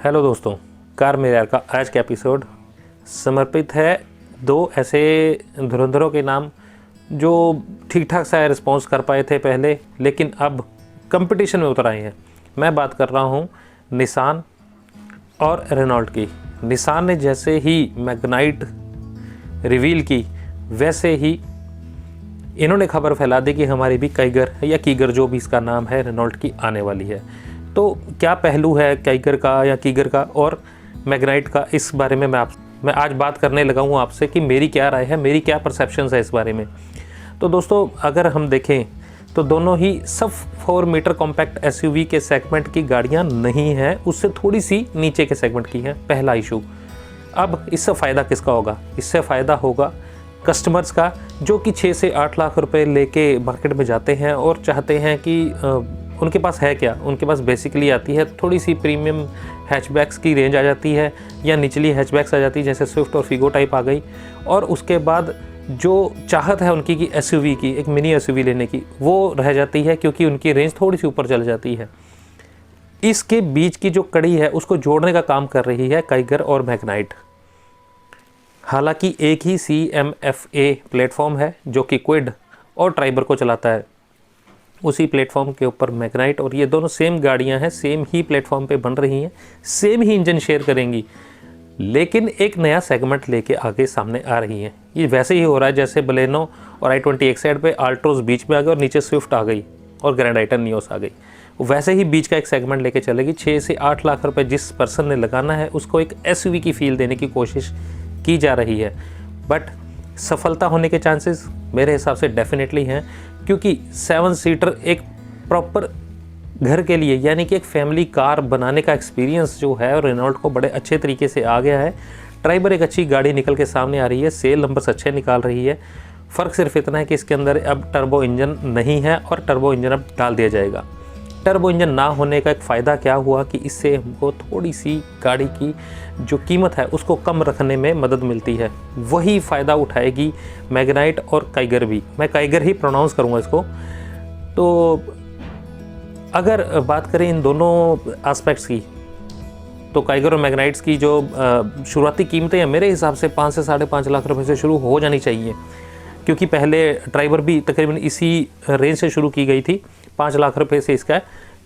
Hello दोस्तों, car मेरे यार का आज का एपिसोड समर्पित है दो ऐसे धुरंधरों के नाम जो ठीक ठाक सा रिस्पॉन्स कर पाए थे पहले, लेकिन अब कंपटीशन में उतर आए हैं। मैं बात कर रहा हूँ निसान और रेनॉल्ट की। निसान ने जैसे ही मैग्नाइट रिवील की, वैसे ही इन्होंने खबर फैला दी कि हमारी भी काइगर या कीगर, जो भी इसका नाम है, रेनॉल्ट की आने वाली है। तो क्या पहलू है काइगर का या कीगर का और मैग्नाइट का, इस बारे में मैं आज बात करने लगा हूँ आपसे कि मेरी क्या राय है, मेरी क्या परसेप्शंस है इस बारे में। तो दोस्तों, अगर हम देखें तो दोनों ही सब 4 मीटर कॉम्पैक्ट एसयूवी के सेगमेंट की गाड़ियाँ नहीं हैं, उससे थोड़ी सी नीचे के सेगमेंट की हैं। पहला इशू। अब इससे फ़ायदा किसका होगा? इससे फ़ायदा होगा कस्टमर्स का, जो कि 6 से 8 लाख रुपए लेके मार्केट में जाते हैं और चाहते हैं कि उनके पास है क्या। उनके पास बेसिकली आती है थोड़ी सी प्रीमियम हैचबैक्स की रेंज आ जाती है, या निचली हैचबैक्स आ जाती है, जैसे स्विफ्ट और फिगो टाइप आ गई। और उसके बाद जो चाहत है उनकी कि एसयूवी की, एक मिनी एसयूवी लेने की, वो रह जाती है क्योंकि उनकी रेंज थोड़ी सी ऊपर चल जाती है। इसके बीच की जो कड़ी है उसको जोड़ने का काम कर रही है काइगर और मैग्नाइट। हालांकि एक ही CMF-A प्लेटफॉर्म है जो कि क्विड और ट्राइबर को चलाता है। उसी प्लेटफॉर्म के ऊपर मैग्नाइट, और ये दोनों सेम गाड़ियां हैं, सेम ही प्लेटफॉर्म पे बन रही हैं, सेम ही इंजन शेयर करेंगी, लेकिन एक नया सेगमेंट लेके आगे सामने आ रही हैं। ये वैसे ही हो रहा है जैसे बलेनो और i20 एक साइड पे, आल्ट्रोज बीच में आ गए और नीचे स्विफ्ट आ गई और ग्रैंड आइटन नियोस आ गई। वैसे ही बीच का एक सेगमेंट लेके चलेगी। 6 से 8 लाख रुपए जिस पर्सन ने लगाना है उसको एक एसयूवी की फील देने की कोशिश की जा रही है। बट सफलता होने के चांसेस मेरे हिसाब से डेफिनेटली हैं, क्योंकि 7 सीटर एक प्रॉपर घर के लिए, यानी कि एक फैमिली कार बनाने का एक्सपीरियंस जो है रेनॉल्ट को बड़े अच्छे तरीके से आ गया है। ट्राइबर एक अच्छी गाड़ी निकल के सामने आ रही है, सेल नंबर्स अच्छे निकाल रही है। फ़र्क सिर्फ इतना है कि इसके अंदर अब टर्बो इंजन नहीं है और टर्बो इंजन अब डाल दिया जाएगा। टर्बो इंजन ना होने का एक फ़ायदा क्या हुआ कि इससे हमको थोड़ी सी गाड़ी की जो कीमत है उसको कम रखने में मदद मिलती है। वही फ़ायदा उठाएगी मैग्नाइट और काइगर भी। मैं काइगर ही प्रोनाउंस करूँगा इसको। तो अगर बात करें इन दोनों एस्पेक्ट्स की, तो काइगर और मैग्नाइट्स की जो शुरुआती कीमतें हैं मेरे हिसाब से 5 से 5.5 लाख रुपए से शुरू हो जानी चाहिए, क्योंकि पहले ड्राइवर भी तकरीबन इसी रेंज से शुरू की गई थी। 5 लाख रुपए से इसका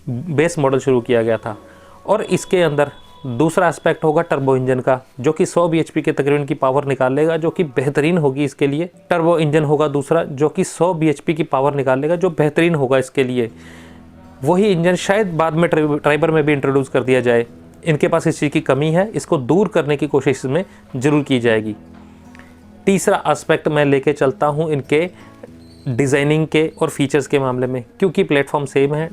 बेस मॉडल शुरू किया गया था। और इसके अंदर दूसरा एस्पेक्ट होगा टर्बो इंजन का, जो कि 100 bhp के तकरीबन की पावर निकालेगा, जो कि बेहतरीन होगी इसके लिए। टर्बो इंजन होगा दूसरा, जो कि 100 bhp की पावर निकालेगा, जो बेहतरीन होगा इसके लिए। वही इंजन शायद बाद में ट्राइबर में भी इंट्रोड्यूस कर दिया जाए। इनके पास इस चीज़ की कमी है, इसको दूर करने की कोशिश में ज़रूर की जाएगी। तीसरा एस्पेक्ट मैं लेके चलता हूँ इनके डिज़ाइनिंग के और फीचर्स के मामले में, क्योंकि प्लेटफॉर्म सेम है,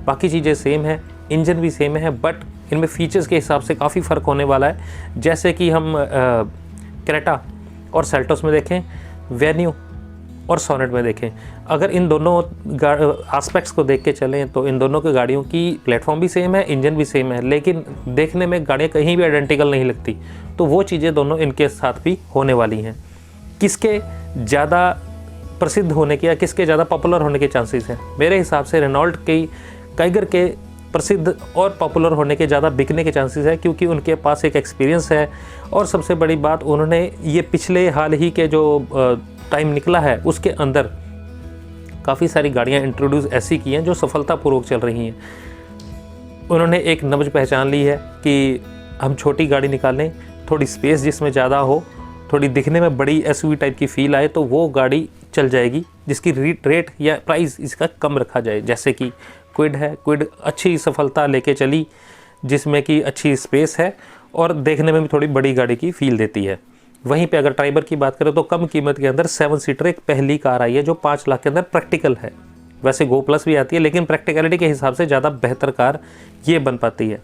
बाकी चीज़ें सेम है, इंजन भी सेम है, बट इनमें फीचर्स के हिसाब से काफ़ी फ़र्क होने वाला है। जैसे कि हम क्रेटा और सेल्टोस में देखें, वेन्यू और सोनेट में देखें, अगर इन दोनों एस्पेक्ट्स को देख के चलें तो इन दोनों की गाड़ियों की प्लेटफॉर्म भी सेम है, इंजन भी सेम है, लेकिन देखने में गाड़ियाँ कहीं भी आइडेंटिकल नहीं लगती। तो वो चीज़ें दोनों इनके साथ भी होने वाली हैं। किसके ज़्यादा प्रसिद्ध होने के या किसके ज़्यादा पॉपुलर होने के चांसेस हैं? मेरे हिसाब से रेनॉल्ट की काइगर के प्रसिद्ध और पॉपुलर होने के, ज़्यादा बिकने के चांसेस है, क्योंकि उनके पास एक एक्सपीरियंस है। और सबसे बड़ी बात, उन्होंने ये पिछले हाल ही के जो टाइम निकला है उसके अंदर काफ़ी सारी गाड़ियाँ इंट्रोड्यूस ऐसी की हैं जो सफलतापूर्वक चल रही हैं। उन्होंने एक नब्ज पहचान ली है कि हम छोटी गाड़ी निकालें, थोड़ी स्पेस जिसमें ज़्यादा हो, थोड़ी दिखने में बड़ी एसयूवी टाइप की फ़ील आए, तो वो गाड़ी चल जाएगी जिसकी रेट या प्राइस इसका कम रखा जाए। जैसे कि क्विड है, क्विड अच्छी सफलता लेके चली, जिसमें कि अच्छी स्पेस है और देखने में भी थोड़ी बड़ी गाड़ी की फ़ील देती है। वहीं पे अगर ट्राइबर की बात करें तो कम कीमत के अंदर 7 सीटर एक पहली कार आई है जो 5 लाख के अंदर प्रैक्टिकल है। वैसे गो प्लस भी आती है, लेकिन प्रैक्टिकलिटी के हिसाब से ज़्यादा बेहतर कार ये बन पाती है।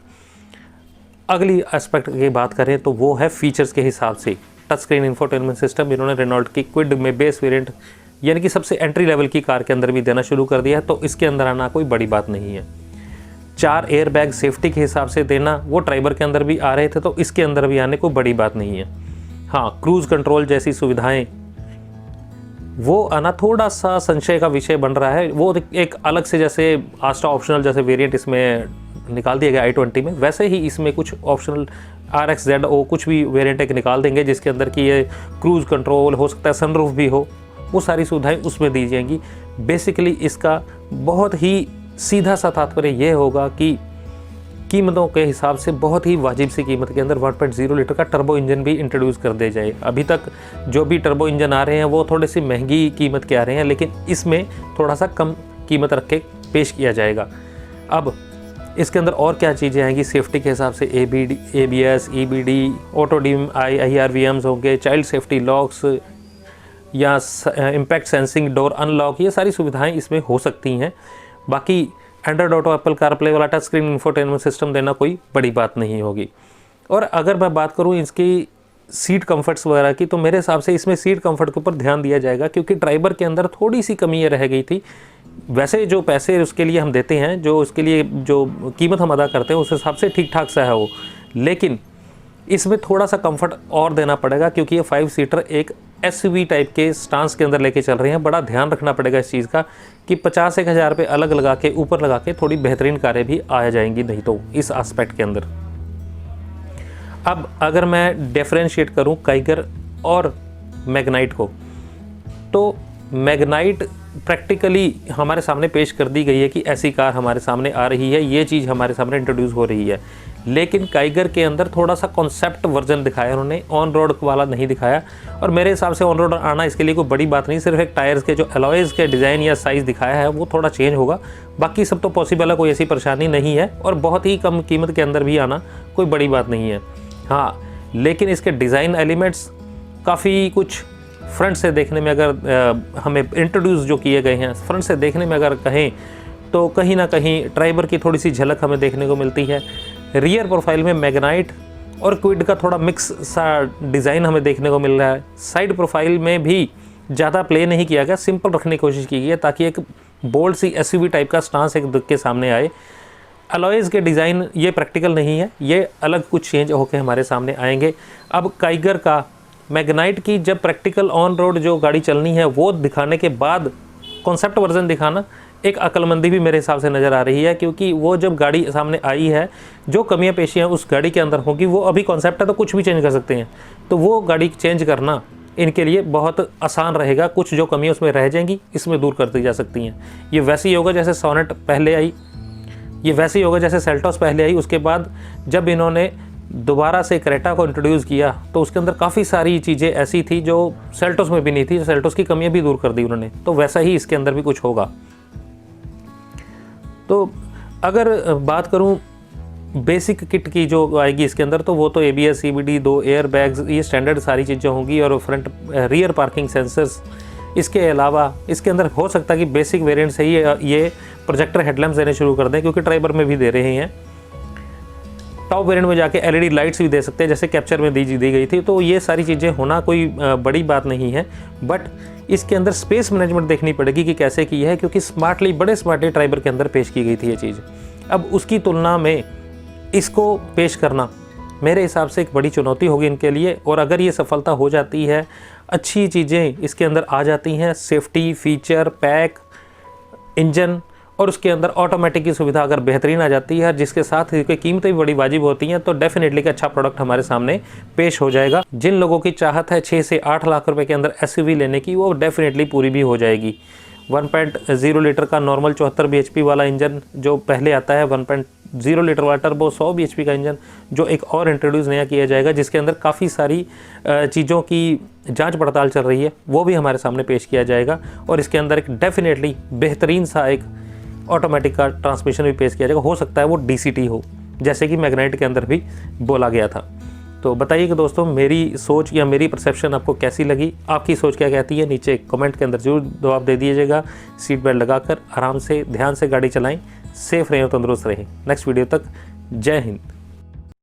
अगली एस्पेक्ट की बात करें तो वो है फीचर्स के हिसाब से। टच स्क्रीन इंफोटेनमेंट सिस्टम इन्होंने रेनॉल्ट की क्विड में बेस वेरिएंट, यानी कि सबसे एंट्री लेवल की कार के अंदर भी देना शुरू कर दिया है, तो इसके अंदर आना कोई बड़ी बात नहीं है। 4 एयर बैग सेफ्टी के हिसाब से देना, वो ट्राइबर के अंदर भी आ रहे थे, तो इसके अंदर भी आने कोई बड़ी बात नहीं है। हाँ, क्रूज़ कंट्रोल जैसी सुविधाएं, वो आना थोड़ा सा संशय का विषय बन रहा है। वो एक अलग से, जैसे आस्टा ऑप्शनल जैसे वेरिएंट इसमें निकाल दिया गया i20 में, वैसे ही इसमें कुछ ऑप्शनल RXZO कुछ भी वेरिएंट एक निकाल देंगे जिसके अंदर कि ये क्रूज़ कंट्रोल हो सकता है, सनरूफ भी हो, वो सारी सुविधाएं उसमें दी जाएंगी। बेसिकली इसका बहुत ही सीधा सा तात्पर्य ये होगा कि कीमतों के हिसाब से बहुत ही वाजिब सी कीमत के अंदर 1.0 लीटर का टर्बो इंजन भी इंट्रोड्यूस कर दिया जाए। अभी तक जो भी टर्बो इंजन आ रहे हैं वो थोड़ी सी महंगी कीमत के आ रहे हैं, लेकिन इसमें थोड़ा सा कम कीमत रख के पेश किया जाएगा। अब इसके अंदर और क्या चीज़ें आएंगी सेफ्टी के हिसाब से, ABS, EBD, auto dim IRVMs होंगे, चाइल्ड सेफ्टी लॉक्स या इम्पैक्ट सेंसिंग डोर अनलॉक, ये सारी सुविधाएं इसमें हो सकती हैं। बाकी एंड्रॉयड ऑटो, एप्पल कारप्ले वाला टच स्क्रीन इंफोटेनमेंट सिस्टम देना कोई बड़ी बात नहीं होगी। और अगर मैं बात करूं इसकी सीट कंफर्ट्स वगैरह की, तो मेरे हिसाब से इसमें सीट कंफर्ट के ऊपर ध्यान दिया जाएगा, क्योंकि ड्राइवर के अंदर थोड़ी सी कमी ये रह गई थी। वैसे जो पैसे उसके लिए हम देते हैं, जो उसके लिए जो कीमत हम अदा करते हैं उस हिसाब से ठीक ठाक सा है वो, लेकिन इसमें थोड़ा सा कंफर्ट और देना पड़ेगा, क्योंकि ये 5 सीटर एक SUV टाइप के स्टांस के अंदर लेके चल रहे हैं। बड़ा ध्यान रखना पड़ेगा इस चीज़ का कि 50-1 रुपये अलग लगा के ऊपर लगा के थोड़ी बेहतरीन कारें भी आ जाएंगी नहीं तो इस एस्पेक्ट के अंदर। अब अगर मैं डिफरेंशिएट करूं काइगर और मैग्नाइट को, तो मैग्नाइट प्रैक्टिकली हमारे सामने पेश कर दी गई है कि ऐसी कार हमारे सामने आ रही है, ये चीज़ हमारे सामने इंट्रोड्यूस हो रही है। लेकिन काइगर के अंदर थोड़ा सा कॉन्सेप्ट वर्जन दिखाया उन्होंने, ऑन रोड वाला नहीं दिखाया। और मेरे हिसाब से ऑन रोड आना इसके लिए कोई बड़ी बात नहीं, सिर्फ एक टायर्स के जो अलॉयज़ के डिज़ाइन या साइज़ दिखाया है वो थोड़ा चेंज होगा, बाकी सब तो पॉसिबल है, कोई ऐसी परेशानी नहीं है। और बहुत ही कम कीमत के अंदर भी आना कोई बड़ी बात नहीं है। हाँ, लेकिन इसके डिज़ाइन एलिमेंट्स काफ़ी कुछ फ्रंट से देखने में, अगर हमें इंट्रोड्यूस जो किए गए हैं फ्रंट से देखने में अगर कहें, तो कहीं ना कहीं ड्राइवर की थोड़ी सी झलक हमें देखने को मिलती है। रियर प्रोफाइल में मैग्नाइट और क्विड का थोड़ा मिक्स सा डिज़ाइन हमें देखने को मिल रहा है। साइड प्रोफाइल में भी ज़्यादा प्ले नहीं किया गया, सिंपल रखने की कोशिश की गई है ताकि एक बोल्ड सी SUV टाइप का स्टांस एक दुख के सामने आए। अलॉयज़ के डिज़ाइन ये प्रैक्टिकल नहीं है, ये अलग कुछ चेंज होकर हमारे सामने आएंगे। अब काइगर का, मैग्नाइट की जब प्रैक्टिकल ऑन रोड जो गाड़ी चलनी है वो दिखाने के बाद कॉन्सेप्ट वर्जन दिखाना एक अक्लमंदी भी मेरे हिसाब से नज़र आ रही है, क्योंकि वो जब गाड़ी सामने आई है, जो कमियां पेशियां उस गाड़ी के अंदर होंगी, वो अभी कॉन्सेप्ट है तो कुछ भी चेंज कर सकते हैं, तो वो गाड़ी चेंज करना इनके लिए बहुत आसान रहेगा। कुछ जो कमियां उसमें रह जाएंगी इसमें दूर कर दी जा सकती हैं। ये वैसे ही होगा जैसे सोनेट पहले आई, ये वैसे ही होगा जैसे सेल्टोस पहले आई। उसके बाद जब इन्होंने दोबारा से क्रेटा को इंट्रोड्यूस किया तो उसके अंदर काफ़ी सारी चीज़ें ऐसी थी जो सेल्टोस में भी नहीं थी, सेल्टोस की कमियां भी दूर कर दी उन्होंने, तो वैसा ही इसके अंदर भी कुछ होगा। तो अगर बात करूं बेसिक किट की जो आएगी इसके अंदर, तो वो तो ABS, CBD, 2 एयर बैग्स, ये स्टैंडर्ड सारी चीज़ें होंगी, और फ्रंट रियर पार्किंग सेंसर्स। इसके अलावा इसके अंदर हो सकता है कि बेसिक वेरिएंट से ही ये प्रोजेक्टर हेडलैम्प्स देने शुरू कर दें, क्योंकि ट्राइबर में भी दे रहे हैं। टॉप वेरिएंट में जाके LED लाइट्स भी दे सकते हैं, जैसे कैप्चर में दी गई थी। तो ये सारी चीज़ें होना कोई बड़ी बात नहीं है, बट इसके अंदर स्पेस मैनेजमेंट देखनी पड़ेगी कि कैसे की है, क्योंकि बड़े स्मार्टली ट्राइबर के अंदर पेश की गई थी ये चीज़। अब उसकी तुलना में इसको पेश करना मेरे हिसाब से एक बड़ी चुनौती होगी इनके लिए। और अगर ये सफलता हो जाती है, अच्छी चीज़ें इसके अंदर आ जाती हैं, सेफ्टी फीचर, पैक, इंजन, और उसके अंदर ऑटोमेटिक की सुविधा अगर बेहतरीन आ जाती है, जिसके साथ ही कीमतें भी बड़ी वाजिब होती हैं, तो डेफिनेटली एक अच्छा प्रोडक्ट हमारे सामने पेश हो जाएगा। जिन लोगों की चाहत है 6 से 8 लाख रुपए के अंदर SUV लेने की, वो डेफिनेटली पूरी भी हो जाएगी। 1.0 लीटर का नॉर्मल 74 bhp वाला इंजन जो पहले आता है, 1.0 लीटर वाला टर्बो 100 bhp का इंजन जो एक और इंट्रोड्यूस नया किया जाएगा, जिसके अंदर काफ़ी सारी चीज़ों की जांच पड़ताल चल रही है, वो भी हमारे सामने पेश किया जाएगा। और इसके अंदर एक डेफिनेटली बेहतरीन सा एक ऑटोमेटिक का ट्रांसमिशन भी पेश किया जाएगा। हो सकता है वो DCT हो, जैसे कि मैग्नाइट के अंदर भी बोला गया था। तो बताइए कि दोस्तों मेरी सोच या मेरी परसेप्शन आपको कैसी लगी, आपकी सोच क्या कहती है, नीचे कमेंट के अंदर जरूर जवाब दे दीजिएगा। सीट बेल्ट लगाकर आराम से ध्यान से गाड़ी चलाएं, सेफ रहें, तंदुरुस्त रहें। नेक्स्ट वीडियो तक जय हिंद।